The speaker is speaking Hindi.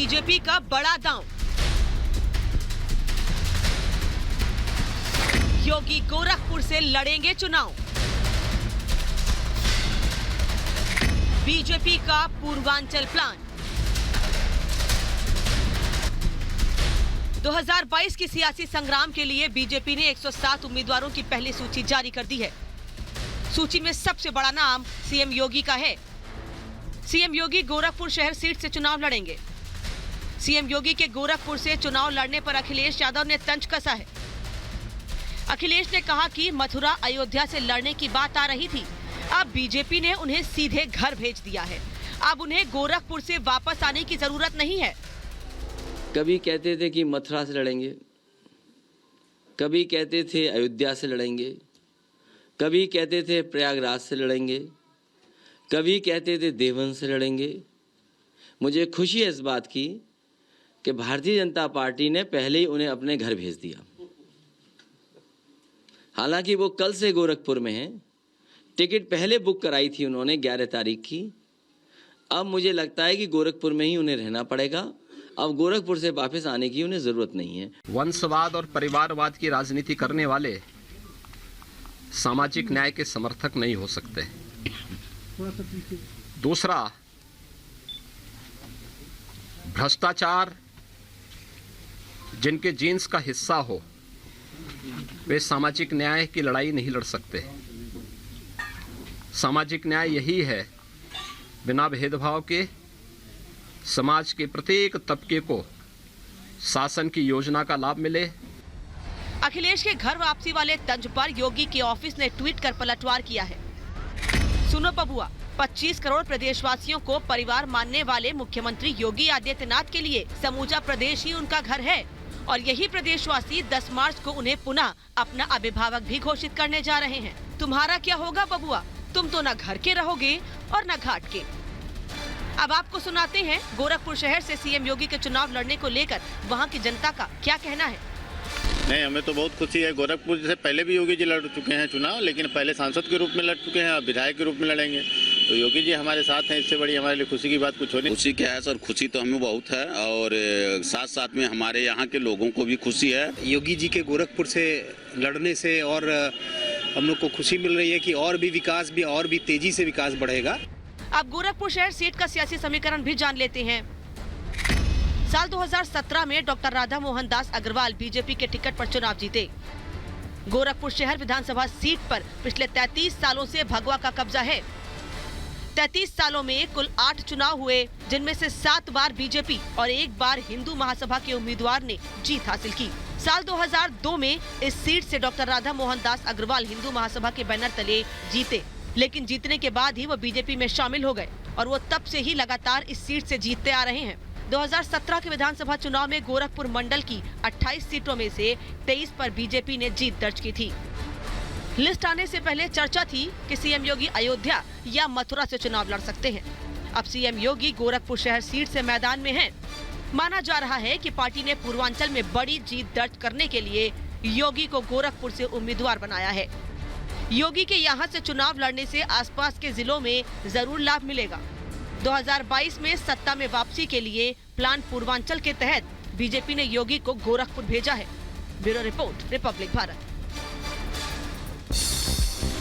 बीजेपी का बड़ा दांव। योगी गोरखपुर से लड़ेंगे चुनाव। बीजेपी का पूर्वांचल प्लान। 2022 की सियासी संग्राम के लिए बीजेपी ने 107 उम्मीदवारों की पहली सूची जारी कर दी है। सूची में सबसे बड़ा नाम सीएम योगी का है। सीएम योगी गोरखपुर शहर सीट से चुनाव लड़ेंगे। सीएम योगी के गोरखपुर से चुनाव लड़ने पर अखिलेश यादव ने तंज कसा है। अखिलेश ने कहा कि मथुरा अयोध्या से लड़ने की बात आ रही थी, अब बीजेपी ने उन्हें सीधे घर भेज दिया है। अब उन्हें गोरखपुर से वापस आने की जरूरत नहीं है। कभी कहते थे कि मथुरा से लड़ेंगे, कभी कहते थे अयोध्या से लड़ेंगे, कभी कहते थे प्रयागराज से लड़ेंगे, कभी कहते थे देवबंद से लड़ेंगे। मुझे खुशी है इस बात की कि भारतीय जनता पार्टी ने पहले ही उन्हें अपने घर भेज दिया। हालांकि वो कल से गोरखपुर में हैं, टिकट पहले बुक कराई थी उन्होंने 11 तारीख की। अब मुझे लगता है कि गोरखपुर में ही उन्हें रहना पड़ेगा। अब गोरखपुर से वापस आने की उन्हें जरूरत नहीं है। वंशवाद और परिवारवाद की राजनीति करने वाले सामाजिक न्याय के समर्थक नहीं हो सकते। दूसरा, भ्रष्टाचार जिनके जीन्स का हिस्सा हो, वे सामाजिक न्याय की लड़ाई नहीं लड़ सकते। सामाजिक न्याय यही है, बिना भेदभाव के समाज के प्रत्येक तबके को शासन की योजना का लाभ मिले। अखिलेश के घर वापसी वाले तंज पर योगी के ऑफिस ने ट्वीट कर पलटवार किया है। सुनो बबुआ, 25 करोड़ प्रदेशवासियों को परिवार मानने वाले मुख्यमंत्री योगी आदित्यनाथ के लिए समूचा प्रदेश ही उनका घर है और यही प्रदेशवासी 10 मार्च को उन्हें पुनः अपना अभिभावक भी घोषित करने जा रहे हैं। तुम्हारा क्या होगा बबुआ, तुम तो न घर के रहोगे और न घाट के। अब आपको सुनाते हैं गोरखपुर शहर से सीएम योगी के चुनाव लड़ने को लेकर वहां की जनता का क्या कहना है। नहीं, हमें तो बहुत खुशी है। गोरखपुर से पहले भी योगी जी लड़ चुके हैं चुनाव, लेकिन पहले सांसद के रूप में लड़ चुके हैं, अब विधायक के रूप में लड़ेंगे। तो योगी जी हमारे साथ हैं, इससे बड़ी हमारे लिए खुशी की बात कुछ हो नहीं। खुशी क्या है सर, खुशी तो हमें बहुत है और साथ साथ में हमारे यहाँ के लोगों को भी खुशी है। योगी जी के गोरखपुर से लड़ने से और हम लोग को खुशी मिल रही है कि और भी तेजी से विकास बढ़ेगा। अब गोरखपुर शहर सीट का सियासी समीकरण भी जान लेते हैं। साल 2017 में डॉक्टर राधा मोहन दास अग्रवाल बीजेपी के टिकट पर चुनाव जीते। गोरखपुर शहर विधानसभा सीट पर पिछले 33 सालों से भगवा का कब्जा है। 33 सालों में कुल 8 चुनाव हुए, जिनमें से 7 बार बीजेपी और 1 बार हिंदू महासभा के उम्मीदवार ने जीत हासिल की। साल 2002 में इस सीट से डॉक्टर राधा मोहन दास अग्रवाल हिंदू महासभा के बैनर तले जीते, लेकिन जीतने के बाद ही वो बीजेपी में शामिल हो गए और वो तब से ही लगातार इस सीट से जीतते आ रहे हैं। 2017 के विधानसभा चुनाव में गोरखपुर मंडल की 28 सीटों में से 23 पर बीजेपी ने जीत दर्ज की थी। लिस्ट आने से पहले चर्चा थी कि सीएम योगी अयोध्या या मथुरा से चुनाव लड़ सकते हैं। अब सीएम योगी गोरखपुर शहर सीट से मैदान में हैं। माना जा रहा है कि पार्टी ने पूर्वांचल में बड़ी जीत दर्ज करने के लिए योगी को गोरखपुर से उम्मीदवार बनाया है। योगी के यहां से चुनाव लड़ने से आसपास के जिलों में जरूर लाभ मिलेगा। 2022 में सत्ता में वापसी के लिए प्लान पूर्वांचल के तहत बीजेपी ने योगी को गोरखपुर भेजा है। Bureau report, Republic Bharat.